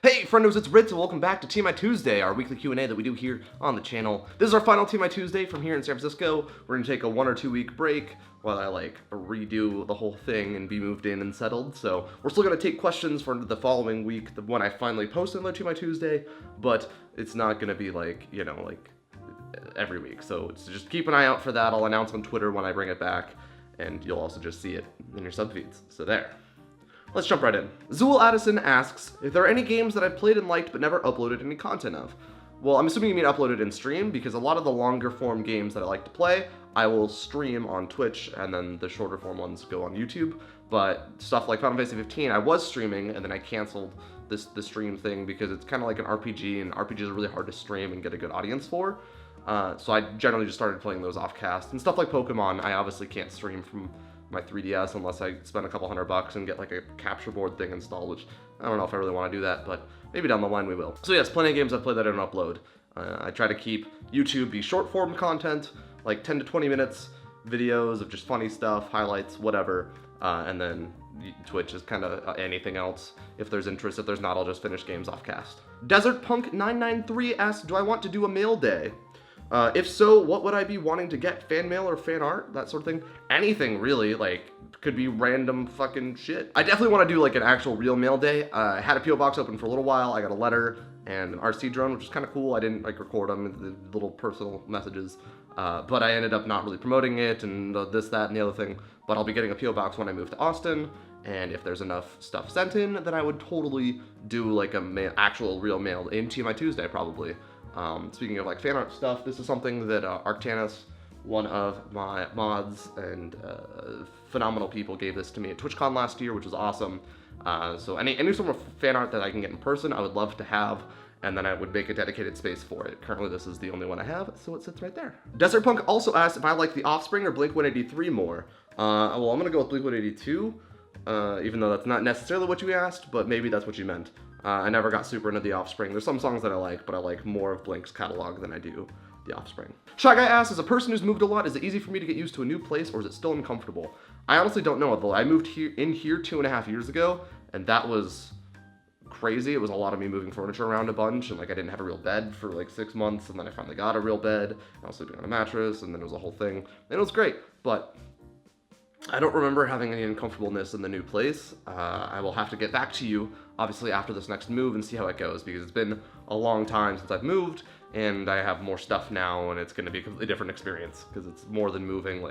Hey friendos, it's Ritz and welcome back to TMITuesday, our weekly Q&A that we do here on the channel. This is our final TMITuesday from here in San Francisco. We're gonna take a 1 or 2 week break while I redo the whole thing and be moved in and settled. So we're still gonna take questions for the following week when I finally post another TMITuesday, but it's not gonna be every week. So just keep an eye out for that. I'll announce on Twitter when I bring it back, and you'll also just see it in your sub feeds. So there. Let's jump right in. Zool Addison asks, if there are any games that I've played and liked but never uploaded any content of? Well, I'm assuming you mean uploaded in stream, because a lot of the longer form games that I like to play, I will stream on Twitch, and then the shorter form ones go on YouTube. But stuff like Final Fantasy 15, I was streaming, and then I canceled the stream thing because it's kind of like an RPG, and RPGs are really hard to stream and get a good audience for. So I generally just started playing those off cast. And stuff like Pokemon, I obviously can't stream from my 3DS unless I spend a couple $100 and get like a capture board thing installed, which I don't know if I really want to do that, but maybe down the line we will. So yes, plenty of games I've played that I don't upload. I try to keep YouTube be short form content, like 10 to 20 minutes, videos of just funny stuff, highlights, whatever, and then Twitch is kind of anything else. If there's interest, if there's not, I'll just finish games off cast. Desert Punk 993 asks, do I want to do a mail day? If so, what would I be wanting to get? Fan mail or fan art? That sort of thing? Anything, really. Could be random fucking shit. I definitely want to do, like, an actual real mail day. I had a P.O. box open for a little while. I got a letter and an RC drone, which is kind of cool. I didn't, record them, the little personal messages. But I ended up not really promoting it and this, that, and the other thing. But I'll be getting a P.O. box when I move to Austin. And if there's enough stuff sent in, then I would totally do, actual real mail in TMITuesday, probably. Speaking of fan art stuff, this is something that Arctanus, one of my mods and phenomenal people, gave this to me at TwitchCon last year, which was awesome. So any sort of fan art that I can get in person, I would love to have, and then I would make a dedicated space for it. Currently, this is the only one I have, so it sits right there. Desert Punk also asked if I like The Offspring or Blink-183 more. Well, I'm gonna go with Blink-182, even though that's not necessarily what you asked, but maybe that's what you meant. I never got super into The Offspring. There's some songs that I like, but I like more of Blink's catalog than I do The Offspring. Shy Guy asks, as a person who's moved a lot, is it easy for me to get used to a new place, or is it still uncomfortable? I honestly don't know. I moved here 2.5 years ago, and that was crazy. It was a lot of me moving furniture around a bunch, and I didn't have a real bed for 6 months, and then I finally got a real bed. I was sleeping on a mattress, and then it was a whole thing. And it was great, but I don't remember having any uncomfortableness in the new place. I will have to get back to you, obviously, after this next move and see how it goes, because it's been a long time since I've moved, and I have more stuff now, and it's going to be a completely different experience, because it's more than moving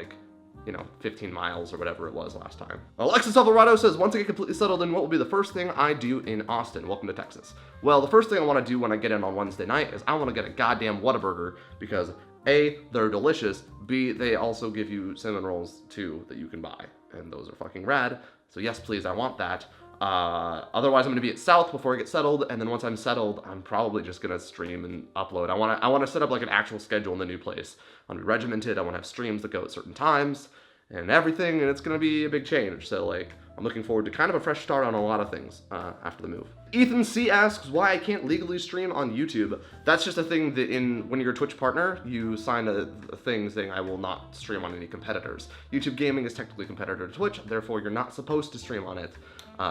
15 miles or whatever it was last time. Alexis Alvarado says, once I get completely settled in, what will be the first thing I do in Austin? Welcome to Texas. Well, the first thing I want to do when I get in on Wednesday night is I want to get a goddamn Whataburger, because A, they're delicious, B, they also give you cinnamon rolls too that you can buy, and those are fucking rad. So yes, please, I want that. Otherwise, I'm gonna be at South before I get settled, and then once I'm settled, I'm probably just gonna stream and upload. I wanna set up an actual schedule in the new place. I wanna be regimented. I wanna have streams that go at certain times and everything, and it's gonna be a big change. So I'm looking forward to kind of a fresh start on a lot of things after the move. Ethan C asks why I can't legally stream on YouTube. That's just a thing that when you're a Twitch partner, you sign a thing saying I will not stream on any competitors. YouTube Gaming is technically a competitor to Twitch, therefore you're not supposed to stream on it.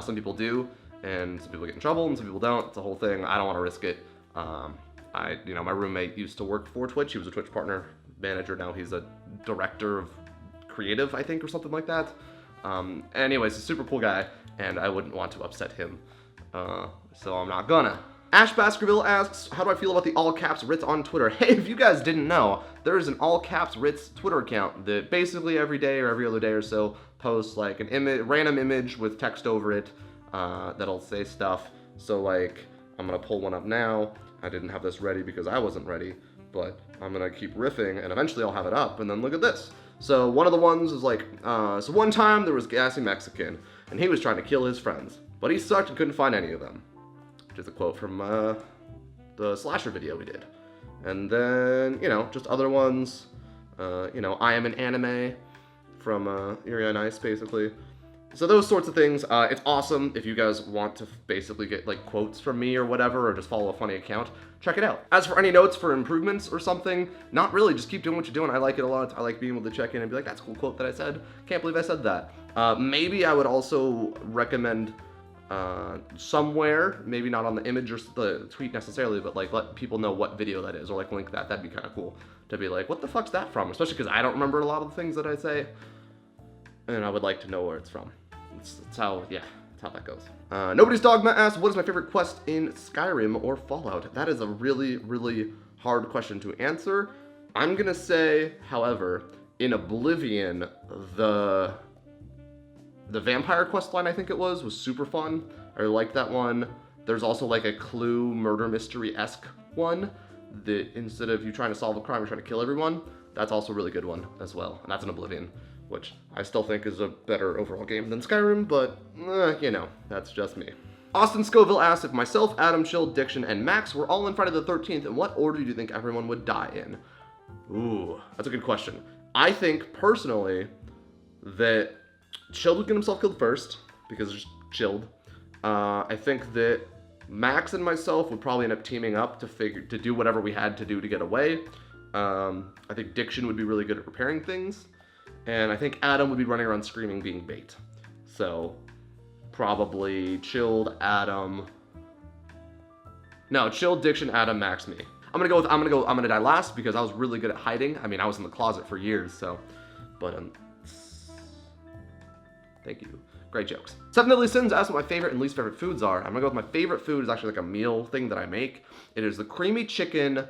Some people do, and some people get in trouble, and some people don't. It's a whole thing. I don't want to risk it. My roommate used to work for Twitch. He was a Twitch partner manager. Now he's a director of creative, I think, or something like that. Anyways, he's a super cool guy, and I wouldn't want to upset him, so I'm not gonna. Ash Baskerville asks, how do I feel about the all caps Ritz on Twitter? Hey, if you guys didn't know, there is an all caps Ritz Twitter account that basically every day or every other day or so posts an random image with text over it that'll say stuff. So I'm gonna pull one up now. I didn't have this ready because I wasn't ready, but I'm gonna keep riffing and eventually I'll have it up, and then look at this. So one of the ones is so one time there was Gassy Mexican, and he was trying to kill his friends, but he sucked and couldn't find any of them. Which is a quote from the slasher video we did. And then, just other ones. I am an anime from Yuri on Ice, basically. So those sorts of things. It's awesome if you guys want to basically get quotes from me or whatever, or just follow a funny account. Check it out. As for any notes for improvements or something, not really. Just keep doing what you're doing. I like it a lot. I like being able to check in and be like, that's a cool quote that I said. Can't believe I said that. Maybe I would also recommend somewhere, maybe not on the image or the tweet necessarily, but like let people know what video that is, or like link that. That'd be kind of cool to be like, what the fuck's that from? Especially because I don't remember a lot of the things that I say, and I would like to know where it's from. It's how, yeah, that's how that goes. Nobody's Dogma asks, what is my favorite quest in Skyrim or Fallout? That is a really, really hard question to answer. I'm gonna say, however, in Oblivion, the vampire quest line, I think it was super fun. I really liked that one. There's also like a Clue murder mystery-esque one that instead of you trying to solve a crime, you're trying to kill everyone. That's also a really good one as well. And that's in Oblivion, which I still think is a better overall game than Skyrim, but you know, that's just me. Austin Scoville asks if myself, Adam, Chill, Diction, and Max were all in Friday the 13th, in what order do you think everyone would die in? Ooh, that's a good question. I think, personally, that Chilled would get himself killed first, because it's just Chilled. I think that Max and myself would probably end up teaming up to do whatever we had to do to get away. I think Diction would be really good at repairing things. And I think Adam would be running around screaming, being bait. So, probably Chilled, Adam. No, Chilled, Diction, Adam, Max, me. I'm gonna die last because I was really good at hiding. I mean, I was in the closet for years, so. But, thank you. Great jokes. Seven Deadly Sins asks what my favorite and least favorite foods are. I'm gonna go with my favorite food is actually like a meal thing that I make. It is the creamy chicken,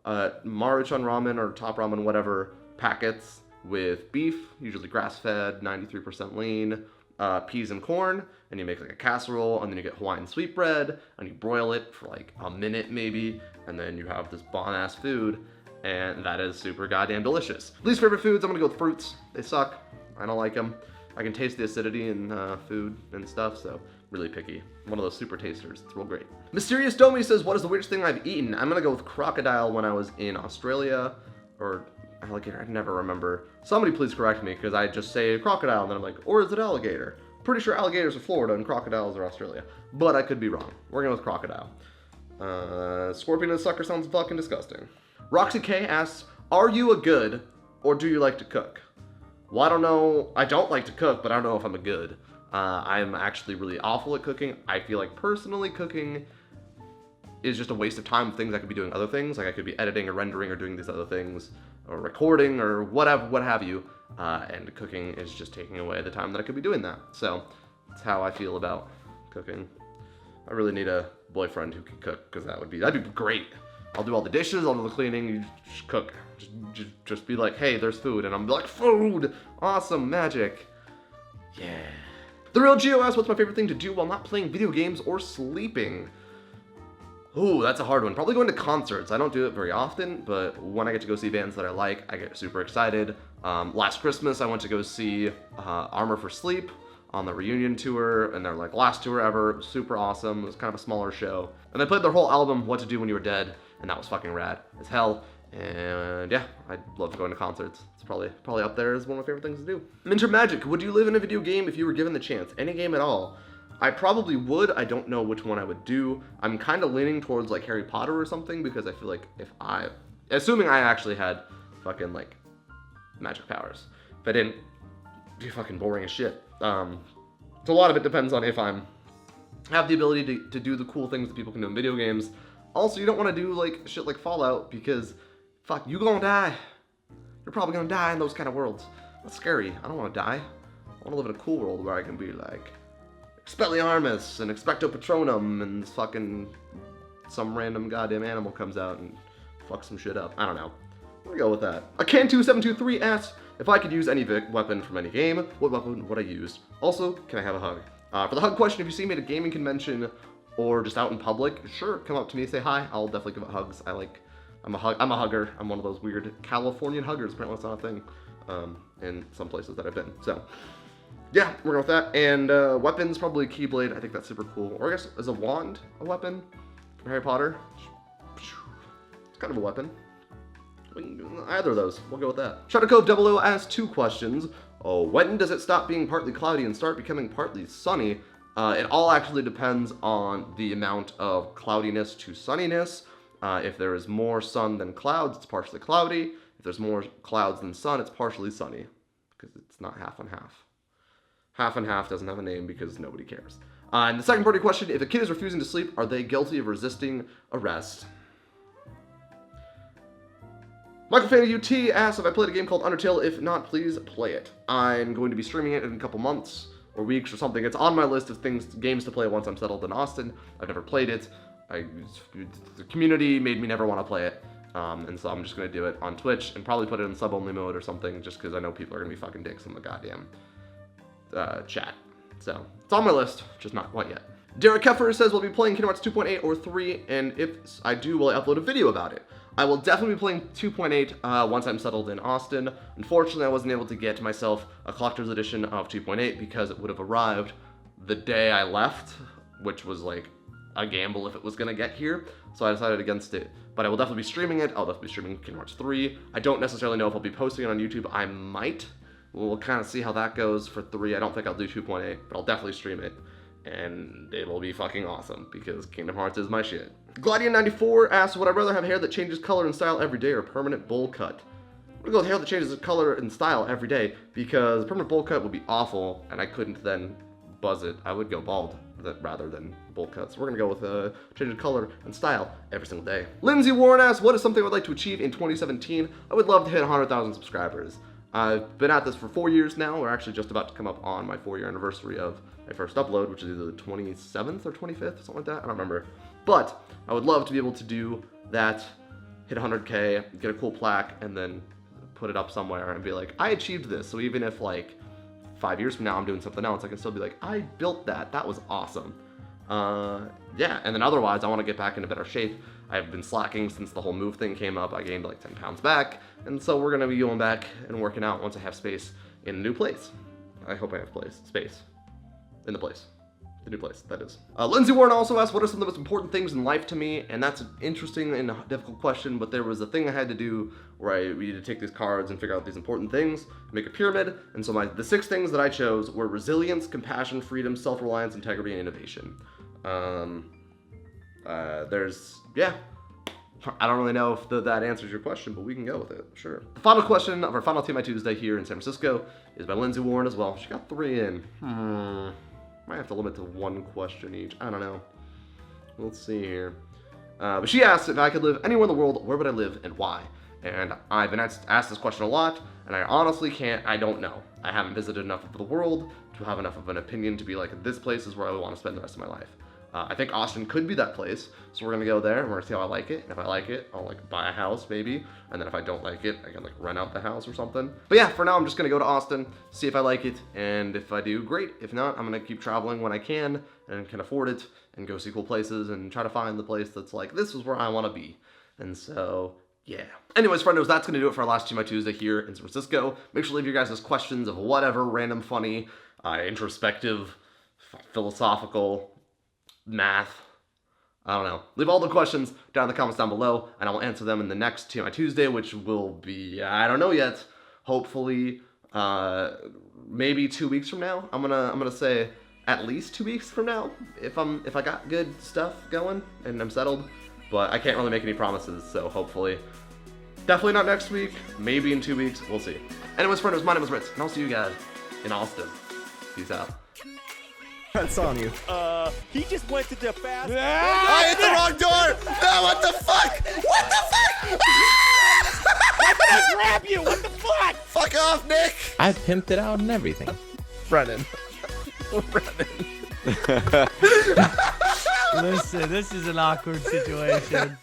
Maruchan ramen or top ramen, whatever, packets with beef, usually grass-fed, 93% lean, peas and corn, and you make like a casserole, and then you get Hawaiian sweetbread, and you broil it for like a minute maybe, and then you have this bomb-ass food, and that is super goddamn delicious. Least favorite foods, I'm gonna go with fruits. They suck. I don't like them. I can taste the acidity in food and stuff, so really picky. I'm one of those super tasters. It's real great. Mysterious Domi says, what is the weirdest thing I've eaten? I'm gonna go with crocodile when I was in Australia, or alligator, I never remember. Somebody please correct me, because I just say crocodile, and then I'm like, or is it alligator? Pretty sure alligators are Florida and crocodiles are Australia, but I could be wrong. We're going with crocodile. Scorpion and sucker sounds fucking disgusting. Roxy K asks, are you a good, or do you like to cook? Well, I don't know. I don't like to cook, but I don't know if I'm a good. I'm actually really awful at cooking. I feel like personally cooking is just a waste of time of things I could be doing other things. Like I could be editing or rendering or doing these other things, or recording or whatever, what have you. And cooking is just taking away the time that I could be doing that. So that's how I feel about cooking. I really need a boyfriend who can cook, because that'd be great. I'll do all the dishes, I'll do the cleaning, you just cook. Just be like, hey, there's food, and I'm like, food! Awesome, magic. Yeah. The Real Geo asks, what's my favorite thing to do while not playing video games or sleeping? Ooh, that's a hard one. Probably going to concerts. I don't do it very often, but when I get to go see bands that I like, I get super excited. Last Christmas, I went to go see Armor for Sleep on the reunion tour, and their like last tour ever. It was super awesome. It was kind of a smaller show. And they played their whole album, What to Do When You Were Dead, and that was fucking rad as hell. And yeah, I love going to concerts. It's probably up there as one of my favorite things to do. Minter Magic, would you live in a video game if you were given the chance? Any game at all? I probably would. I don't know which one I would do. I'm kind of leaning towards like Harry Potter or something, because I feel like assuming I actually had fucking like magic powers. If I didn't, it'd be fucking boring as shit. So a lot of it depends on if I have the ability to do the cool things that people can do in video games. Also, you don't want to do like shit like Fallout, because fuck, you gonna die. You're probably gonna die in those kind of worlds. That's scary. I don't want to die. I want to live in a cool world where I can be like Expelliarmus and Expecto Patronum, and fucking some random goddamn animal comes out and fucks some shit up. I don't know. I'm gonna go with that. Akan2723 asks, if I could use any weapon from any game, what weapon would I use? Also, can I have a hug? For the hug question, if you see me at a gaming convention or just out in public, sure, come up to me, say hi. I'll definitely give out hugs. I'm a hugger. I'm one of those weird Californian huggers. Apparently it's not a thing in some places that I've been. So yeah, we're going with that. And weapons, probably Keyblade. I think that's super cool. Or I guess, is a wand a weapon from Harry Potter? It's kind of a weapon. Either of those. We'll go with that. Shadow Cove 00 asks 2 questions. Oh, when does it stop being partly cloudy and start becoming partly sunny? It all actually depends on the amount of cloudiness to sunniness. If there is more sun than clouds, it's partially cloudy. If there's more clouds than sun, it's partially sunny. Because it's not half and half. Half and half doesn't have a name because nobody cares. And the second part of your question, if a kid is refusing to sleep, are they guilty of resisting arrest? Michael Fan UT asks if I played a game called Undertale. If not, please play it. I'm going to be streaming it in a couple months or weeks or something. It's on my list of games to play once I'm settled in Austin. I've never played it. The community made me never want to play it. And so I'm just going to do it on Twitch and probably put it in sub-only mode or something just because I know people are going to be fucking dicks in the goddamn chat. So it's on my list, just not quite yet. Derek Keffer says, will be playing Kingdom Hearts 2.8 or 3, and if I do, will I upload a video about it? I will definitely be playing 2.8 once I'm settled in Austin. Unfortunately, I wasn't able to get myself a collector's edition of 2.8 because it would have arrived the day I left, which was like a gamble if it was going to get here, so I decided against it. But I will definitely be streaming it. I'll definitely be streaming Kingdom Hearts 3. I don't necessarily know if I'll be posting it on YouTube. I might. We'll kind of see how that goes for 3. I don't think I'll do 2.8, but I'll definitely stream it. And it'll be fucking awesome, because Kingdom Hearts is my shit. Gladian94 asks, would I rather have hair that changes color and style every day or permanent bowl cut? I'm gonna go with hair that changes color and style every day, because permanent bowl cut would be awful, and I couldn't then buzz it. I would go bald rather than bowl cut. So we're gonna go with change of color and style every single day. Lindsay Warren asks, what is something I would like to achieve in 2017? I would love to hit 100,000 subscribers. I've been at this for 4 years now. We're actually just about to come up on my 4-year anniversary of my first upload, which is either the 27th or 25th, something like that. I don't remember. But I would love to be able to do that, hit 100K, get a cool plaque, and then put it up somewhere and be like, I achieved this. So even if like 5 years from now I'm doing something else, I can still be like, I built that. That was awesome. Yeah, and then otherwise I want to get back into better shape. I've been slacking since the whole move thing came up. I gained like 10 pounds back, and so we're gonna be going back and working out once I have space in a new place. I hope I have space in the place. The new place, that is. Lindsay Warren also asked, what are some of the most important things in life to me? And that's an interesting and difficult question, but there was a thing I had to do where we needed to take these cards and figure out these important things, make a pyramid, and so the 6 things that I chose were resilience, compassion, freedom, self-reliance, integrity, and innovation. Yeah. I don't really know if that answers your question, but we can go with it, sure. The final question of our final TMITuesday here in San Francisco is by Lindsay Warren as well. She got 3 in. Might have to limit to 1 question each. I don't know. Let's see here. But she asked if I could live anywhere in the world, where would I live and why? And I've been asked this question a lot, and I honestly I don't know. I haven't visited enough of the world to have enough of an opinion to be like, this place is where I want to spend the rest of my life. I think Austin could be that place, so we're gonna go there and we're gonna see how I like it. And if I like it, I'll like buy a house maybe, and then if I don't like it, I can like rent out the house or something. But yeah, for now I'm just gonna go to Austin, see if I like it, and if I do, great. If not, I'm gonna keep traveling when I can and can afford it, and go see cool places and try to find the place that's like, this is where I want to be. And so yeah. Anyways, friendos, that's gonna do it for our last TMITuesday here in San Francisco. Make sure to leave your guys' questions of whatever random, funny, introspective, philosophical, math, I don't know. Leave all the questions down in the comments down below, and I will answer them in the next TMITuesday, which will be, I don't know yet, hopefully, maybe 2 weeks from now. I'm gonna say at least 2 weeks from now, if I got good stuff going and I'm settled, but I can't really make any promises, so hopefully, definitely not next week, maybe in 2 weeks, we'll see. Anyways, friendos, my name is Ritz, and I'll see you guys in Austin. Peace out. That's on you. He just went to the fast. I hit the wrong door! No, what the fuck? What the fuck? I'm gonna grab you! What the fuck? Fuck off, Nick! I pimped it out and everything. Brennan. Listen, this is an awkward situation.